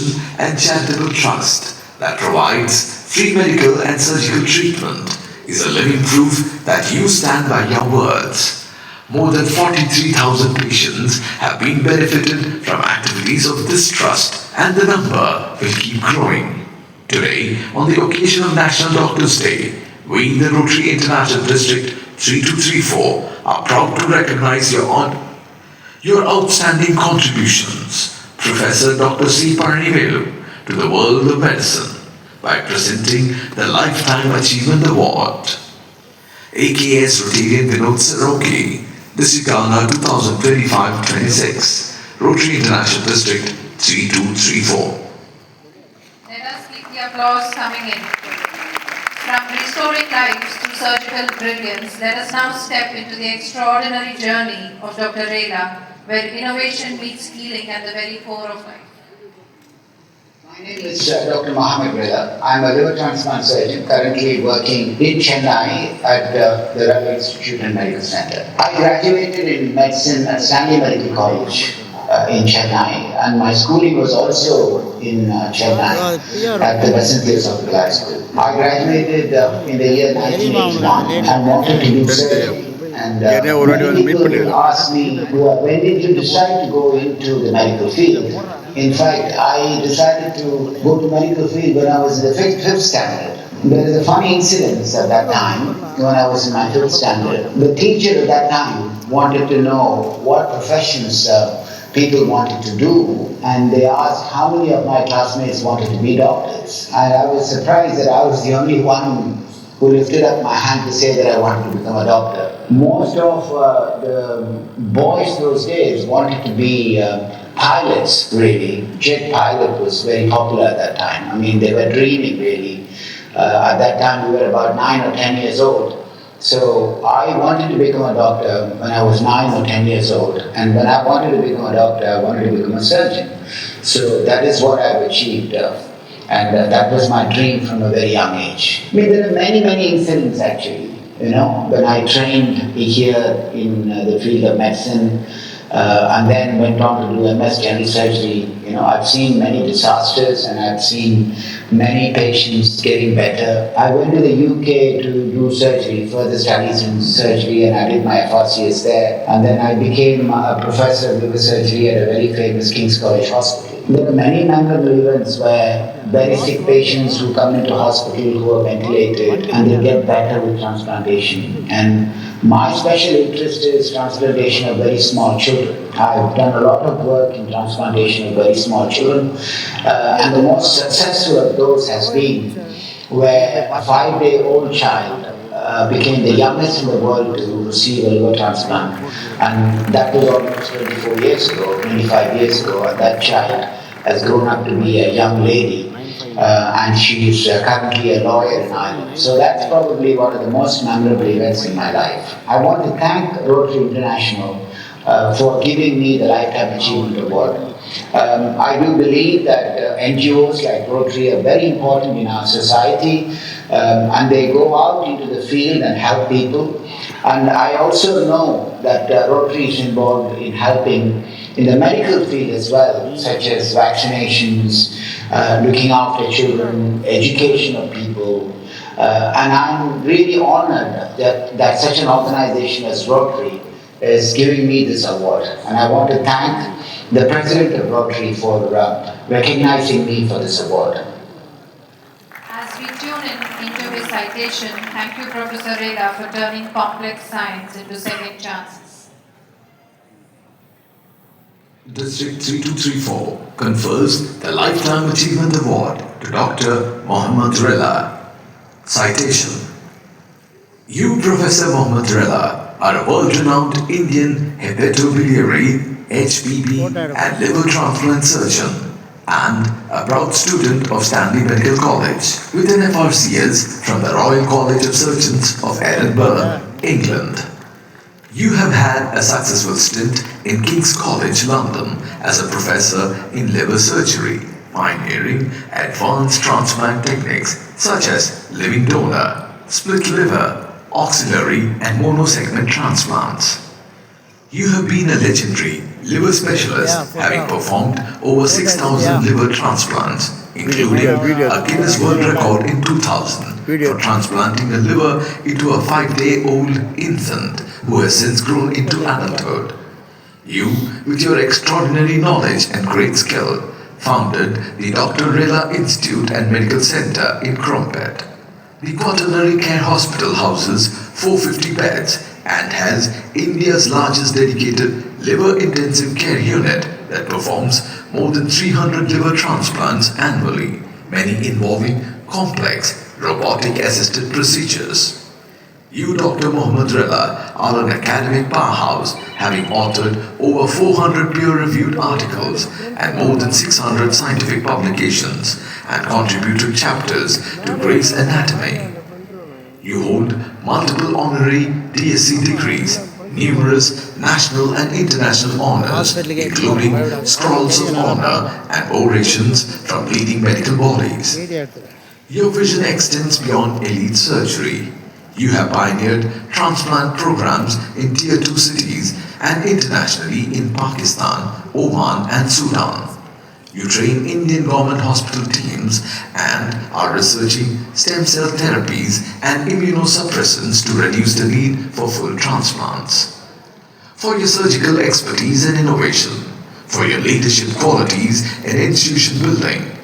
Foundation and Charitable Trust that provides free medical and surgical treatment is a living proof that you stand by your words. More than 43,000 patients have been benefited from activities of this trust, and the number will keep growing. Today, on the occasion of National Doctors' Day, we in the Rotary International District 3234 are proud to recognize your outstanding contributions, Professor Dr. C. Parnivelu, to the world of medicine by presenting the Lifetime Achievement Award. AKS Rotarian Vinod Sarogi, District Gala 2025-26, Rotary International District 3234. Let us keep the applause coming in. From restoring lives to surgical brilliance, let us now step into the extraordinary journey of Dr. Rela, where innovation meets healing at the very core of life. My name is Dr. Mohammed Rela. I'm a liver transplant surgeon currently working in Chennai at the Ravi Institute and Medical Center. I graduated in medicine at Stanley Medical College in Chennai, and my schooling was also in Chennai at the Western Philosophical High School. I graduated in the year 1981 and wanted to do surgery. And many people asked me, when did you decide to go into the medical field? In fact, I decided to go to medical field when I was in the fifth standard. There is a funny incident at that time when I was in my fifth standard. The teacher at that time wanted to know what professions people wanted to do, and they asked how many of my classmates wanted to be doctors. And I was surprised that I was the only one who lifted up my hand to say that I wanted to become a doctor. Most of the boys those days wanted to be pilots, really. Jet pilot was very popular at that time. I mean, they were dreaming, really. At that time, we were about 9 or 10 years old. So I wanted to become a doctor when I was 9 or 10 years old. And when I wanted to become a doctor, I wanted to become a surgeon. So that is what I've achieved. And that was my dream from a very young age. I mean, there are many, many incidents actually. You know, when I trained here in the field of medicine, and then went on to do MS general surgery. You know, I've seen many disasters and I've seen many patients getting better. I went to the UK to do surgery, further studies in surgery, and I did my FRCS there. And then I became a professor of liver surgery at a very famous King's College Hospital. There are many memorable events where very sick patients who come into hospital who are ventilated and they get better with transplantation. And my special interest is transplantation of very small children. I've done a lot of work in transplantation of very small children, and the most successful of those has been where a 5-day-old child became the youngest in the world to receive a liver transplant. And that was almost 24 years ago, 25 years ago, and that child has grown up to be a young lady. And she is currently a lawyer in Ireland. So that's probably one of the most memorable events in my life. I want to thank Rotary International for giving me the Lifetime Achievement Award. I do believe that NGOs like Rotary are very important in our society, and they go out into the field and help people. And I also know that Rotary is involved in helping in the medical field as well, such as vaccinations, looking after children, education of people. And I'm really honored that such an organization as Rotary is giving me this award. And I want to thank the president of Rotary for recognizing me for this award. As we tune into his citation, thank you, Professor Rela, for turning complex science into second chances. District 3234 confers the Lifetime Achievement Award to Dr. Mohammed Rela. Citation: You, Professor Mohammed Rela, are a world-renowned Indian hepatobiliary, HPB, and liver transplant surgeon, and a proud student of Stanley Medical College with an FRCS from the Royal College of Surgeons of Edinburgh, England. You have had a successful stint in King's College London as a professor in liver surgery, pioneering advanced transplant techniques such as living donor, split liver, auxiliary and monosegment transplants. You have been a legendary liver specialist, having performed over 6,000 liver transplants, including a Guinness World Record in 2000 for transplanting a liver into a 5-day-old infant who has since grown into adulthood. You, with your extraordinary knowledge and great skill, founded the Dr. Rela Institute and Medical Center in Krompet. The Quaternary Care Hospital houses 450 beds and has India's largest dedicated liver intensive care unit that performs more than 300 liver transplants annually, many involving complex robotic assisted procedures. You, Dr. Mohammed Rela, are an academic powerhouse, having authored over 400 peer-reviewed articles and more than 600 scientific publications and contributed chapters to Gray's Anatomy. You hold multiple honorary DSc degrees, numerous national and international honors, including Scrolls of Honor and orations from leading medical bodies. Your vision extends beyond elite surgery. You have pioneered transplant programs in Tier 2 cities and internationally in Pakistan, Oman and Sudan. You train Indian government hospital teams and are researching stem cell therapies and immunosuppressants to reduce the need for full transplants. For your surgical expertise and innovation, for your leadership qualities in institution building,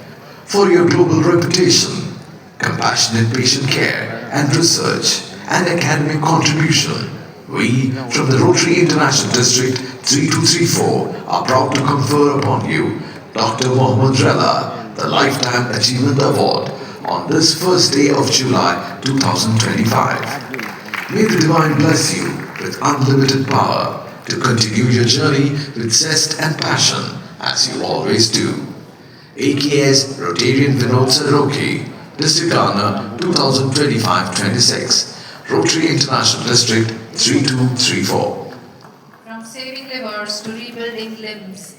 for your global reputation, compassionate patient care and research, and academic contribution, we from the Rotary International District 3234 are proud to confer upon you Dr. Mohammed Rela, the Lifetime Achievement Award on this first day of July 2025. May the Divine bless you with unlimited power to continue your journey with zest and passion as you always do. AKS Rotarian Vinod Saroki, District Honor 2025-26, Rotary International District 3234. From saving livers to rebuilding limbs,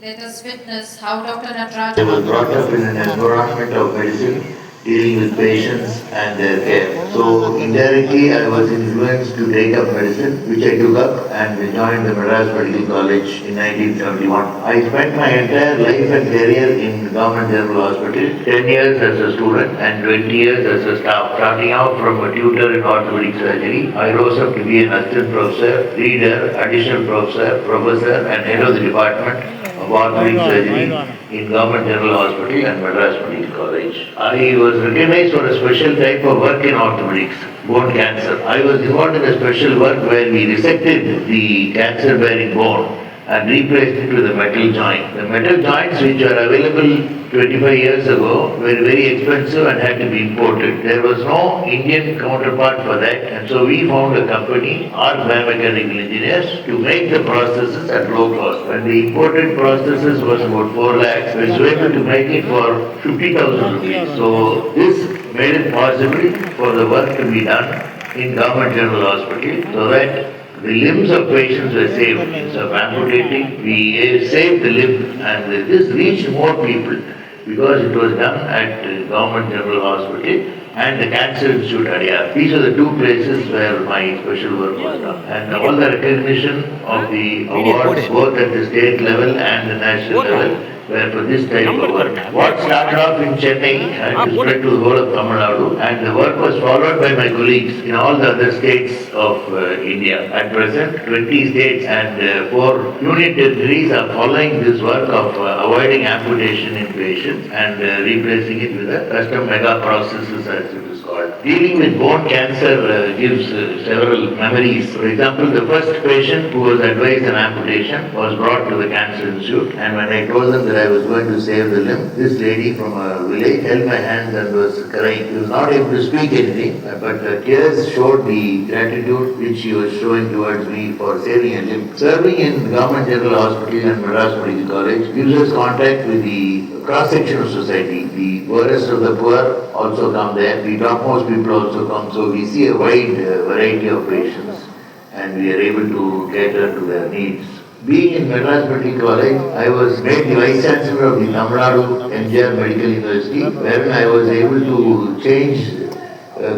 let us witness how Dr. I Natarajan was brought up in an environment of medicine, dealing with patients and their care. So indirectly I was influenced to take up medicine, which I took up and joined the Madras Medical College in 1971. I spent my entire life and career in Government General Hospital, 10 years as a student and 20 years as a staff. Starting out from a tutor in orthopedic surgery, I rose up to be an assistant professor, reader, additional professor and head of the department of orthopedic surgery in Government General Hospital and Madras Medical College. I was recognized for a special type of work in orthopedics, bone cancer. I was involved in a special work where we resected the cancer-bearing bone and replaced it with a metal joint. The metal joints which are available 25 years ago were very expensive and had to be imported. There was no Indian counterpart for that, and so we found a company, ARC Biomechanical Engineers, to make the processes at low cost. When the imported processes was about 4 lakhs, we were able to make it for 50,000 rupees. So this made it possible for the work to be done in Government General Hospital so that the limbs of patients were saved. Instead of amputating, we saved the limb, and this reached more people because it was done at Government General Hospital and the Cancer Institute Adyar. These are the two places where my special work was done. And all the recognition of the awards, both at the state level and the national level, were for this type of work. What started off in Chennai and spread to the whole of Tamil Nadu, and the work was followed by my colleagues in all the other states of India. At present, 20 states and 4 union territories are following this work of avoiding amputation in patients and replacing it with a custom mega processes, as it is called. Dealing with bone cancer gives several memories. For example, the first patient who was advised an amputation was brought to the Cancer Institute, and when I told them that I was going to save the limb, this lady from a village held my hands and was crying. She was not able to speak anything, but her tears showed the gratitude which she was showing towards me for saving a limb. Serving in Government General Hospital and Madras Medical College gives us contact with the cross-section of society. The poorest of the poor also come there. The topmost people also come. So we see a wide variety of patients and we are able to cater to their needs. Being in Madras Medical College, I was made the Vice Chancellor of the Tamil Nadu MGR Medical University, wherein I was able to change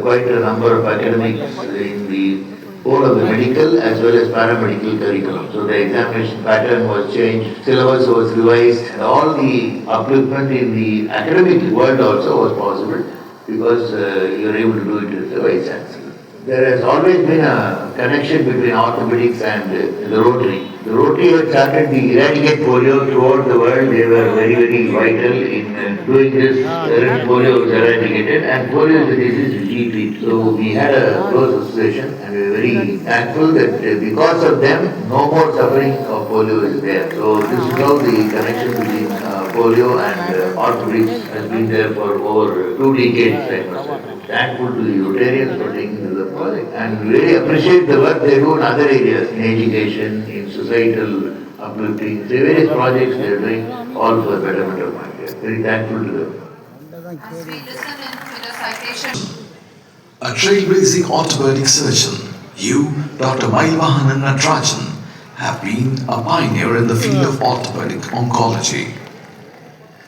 quite a number of academics in the whole of the medical as well as paramedical curriculum. So the examination pattern was changed, syllabus was revised, and all the upliftment in the academic world also was possible because you are able to do it as a vice chancellor. There has always been a connection between orthopedics and the Rotary. The Rotary had started the eradicate polio throughout the world. They were very, very vital in doing this. Polio was eradicated, and polio is a disease which we treat. So we had a close association, and we were very thankful that because of them, no more suffering of polio is there. So this is how the connection between polio and orthopedics has been there for over 2 decades, I must say. Thankful to the Rotarians for taking this up project and really appreciate the work they do in other areas, in education, in societal uplifting, various projects they are doing, all for the betterment of India. Very thankful to them. As we listen into the citation. A trailblazing orthopedic surgeon, you, Dr. Mailvahanan Natarajan, have been a pioneer in the field of orthopedic oncology.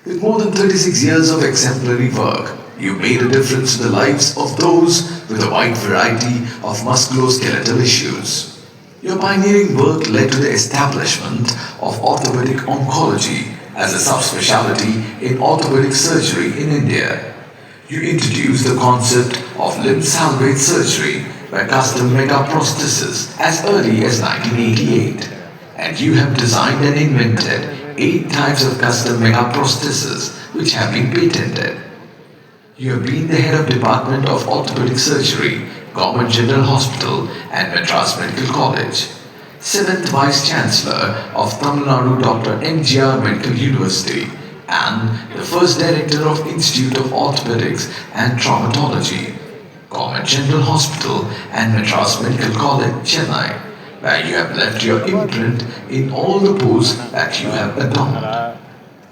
With more than 36 years of exemplary work, you made a difference in the lives of those with a wide variety of musculoskeletal issues. Your pioneering work led to the establishment of orthopedic oncology as a subspecialty in orthopedic surgery in India. You introduced the concept of limb salvage surgery by custom megaprosthesis as early as 1988, and you have designed and invented 8 types of custom megaprosthesis which have been patented. You have been the head of Department of Orthopedic Surgery, Government General Hospital and Madras Medical College, 7th Vice Chancellor of Tamil Nadu Dr. MGR Medical University, and the first Director of Institute of Orthopedics and Traumatology, Government General Hospital and Madras Medical College, Chennai, where you have left your imprint in all the posts that you have adorned.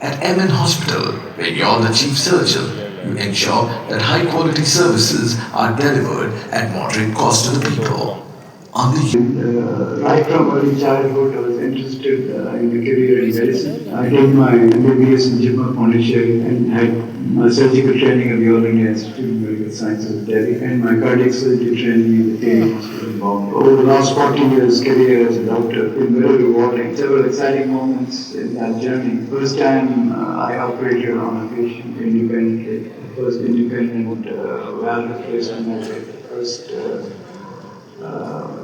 At MN Hospital, where you are the Chief Surgeon, you ensure that high quality services are delivered at moderate cost to the people. Right from early childhood, I was interested in the career in medicine. I did my MBBS in Jimma Pondicherry and had my surgical training at the All India Institute of Medical Sciences of Delhi and my cardiac surgery training in the K Hospital in Bombay. Over the last 40 years career as a doctor, it's been very rewarding. Several exciting moments in that journey. First time I operated on a patient independently. The first independent valve replacement I did. The first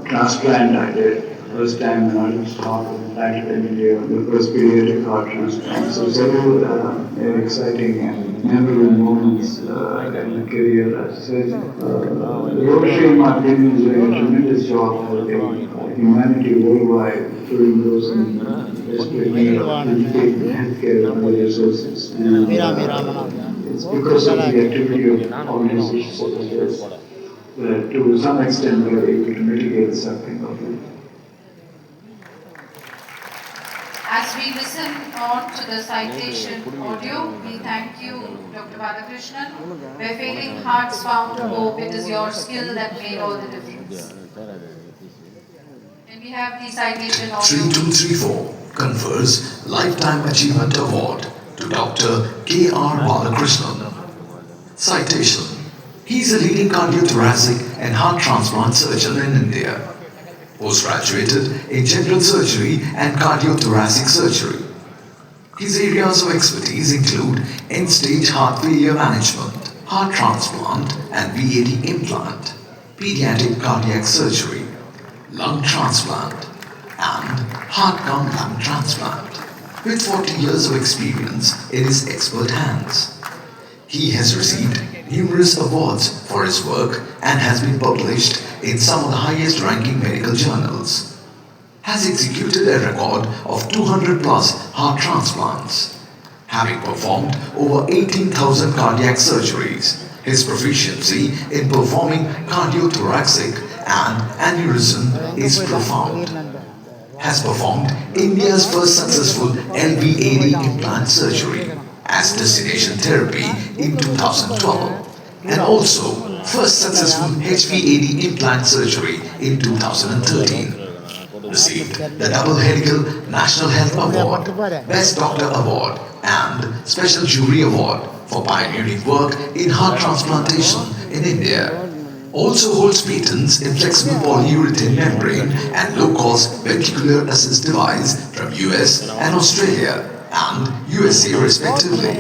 transplant I did. First time an artist heart was implanted in India, the first pediatric heart transplant. So several very exciting and memorable moments in my career as a surgeon. The Rotary, in my opinion, is doing a tremendous job helping humanity worldwide, including those in desperate need of education, healthcare, and other resources. And it's because of the activity of organizations such as this that to some extent we are able to mitigate the suffering of them. As we listen on to the citation audio, we thank you, Dr. Balakrishnan. Where failing hearts found hope, it is your skill that made all the difference. And we have the citation audio. 3234 confers Lifetime Achievement Award to Dr. K.R. Balakrishnan. Citation. He is a leading cardiothoracic and heart transplant surgeon in India. Post-graduated in general surgery and cardiothoracic surgery. His areas of expertise include end-stage heart failure management, heart transplant and VAD implant, pediatric cardiac surgery, lung transplant, and heart-cum-lung transplant. With 40 years of experience in his expert hands, he has received numerous awards for his work and has been published in some of the highest ranking medical journals. Has executed a record of 200 plus heart transplants, having performed over 18,000 cardiac surgeries. His proficiency in performing cardiothoracic and aneurysm is profound. Has performed India's first successful LVAD implant surgery as destination therapy in 2012 and also first successful HVAD implant surgery in 2013. Received the Double Helical National Health Award, Best Doctor Award and Special Jury Award for pioneering work in heart transplantation in India. Also holds patents in flexible polyurethane membrane and low-cost ventricular assist device from US and Australia and USA respectively.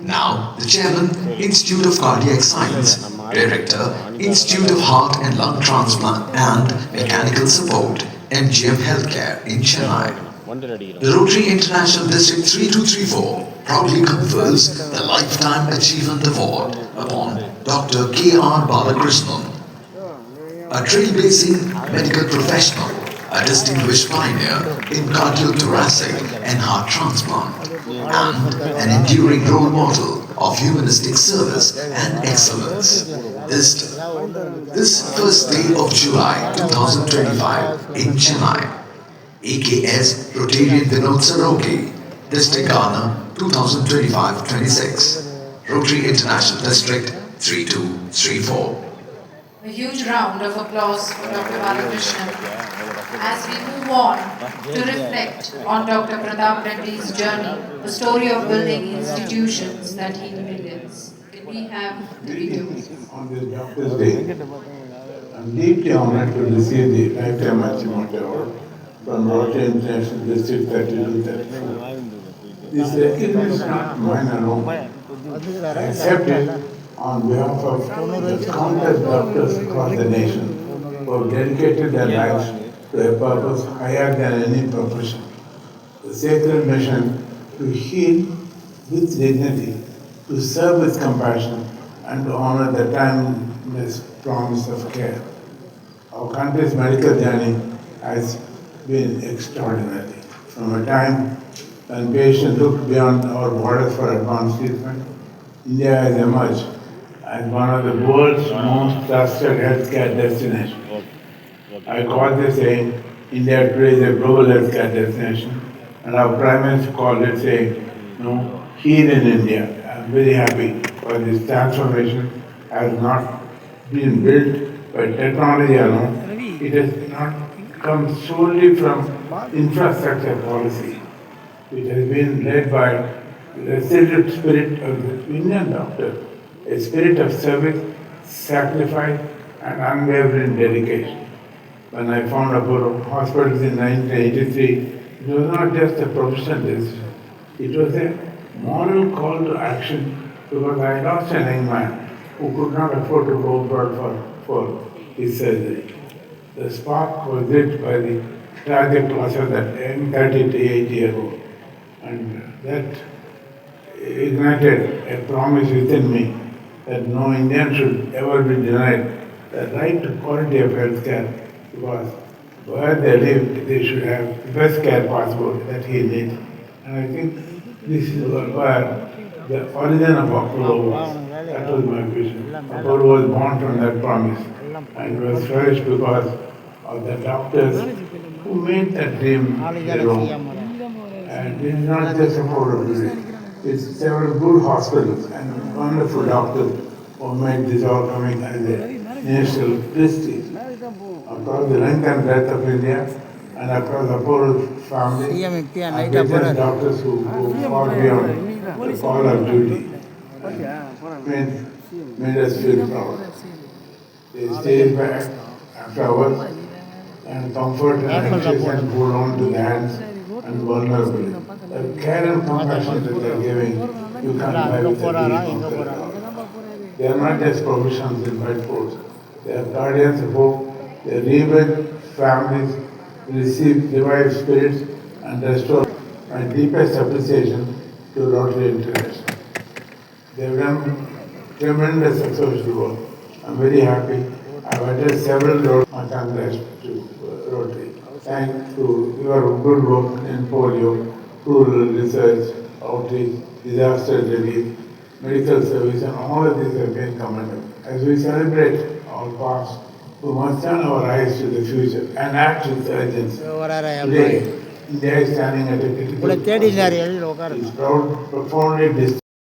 Now, the Chairman, Institute of Cardiac Science, Director, Institute of Heart and Lung Transplant and Mechanical Support, MGM Healthcare in Chennai. The Rotary International District 3234 proudly confers the Lifetime Achievement Award upon Dr. K.R. Balakrishnan, a trailblazing medical professional, a distinguished pioneer in cardiothoracic and heart transplant, and an enduring role model of humanistic service and excellence. This first day of July 2025 in Chennai, AKS Rotarian Vinod Sarogi, District Ghana 2025-26, Rotary International District 3234. A huge round of applause for Dr. Balakrishnan as we move on to reflect on Dr. Pratap Reddy's journey, the story of building institutions that heal millions. Can we have the video? On this Doctor's Day, I'm deeply honored to receive the Lifetime Achievement Award from Rotary International District 3234. This recognition is not mine alone. I accept it on behalf of the countless doctors across the nation who have dedicated their lives to a purpose higher than any profession. The sacred mission to heal with dignity, to serve with compassion, and to honor the timeless promise of care. Our country's medical journey has been extraordinary. From a time when patients looked beyond our borders for advanced treatment, India has emerged as one of the world's most trusted healthcare destinations. I call this saying, India today is a global healthcare destination, and our Prime Minister called it saying, no, here in India. I'm very happy for this transformation has not been built by technology alone. It has not come solely from infrastructure policy. It has been led by the resolute spirit of the Indian doctor, a spirit of service, sacrifice, and unwavering dedication. When I found Apollo Hospitals in 1983, it was not just a professional decision. It was a moral call to action because I lost a young man who could not afford to go abroad for his surgery. The spark was lit by the tragic loss of that young 38-year-old. And that ignited a promise within me that no Indian should ever be denied the right to quality of health care because where they live, they should have the best care possible that he needs. And I think this is where the origin of Apollo was. That was my vision. Apollo was born from that promise and was flourished because of the doctors who made that dream their own. And it is not just Apollo today. It's several good hospitals and wonderful doctors who made this all coming as a national prestige. Across the length and breadth of India and across Apollo's family, and business doctors who fought beyond the call of duty made us feel proud. They stayed back after work and comfort and anxiety hold on to the hands and vulnerability. The care and compassion that they are giving, you can't buy with a deal. They are not just professionals in white coats. They are guardians of hope. They rebuild families, receive divine spirits, and restore my deepest appreciation to Rotary International. They have done tremendous social work. I'm very happy. I've attended several roads. My congrats to Rotary. Thanks to your good work in polio, rural research, outreach, disaster relief, medical service, and all of these have been commendable. As we celebrate our past, we must turn our eyes to the future and act with urgency. Today, India is standing at a critical point. It's profoundly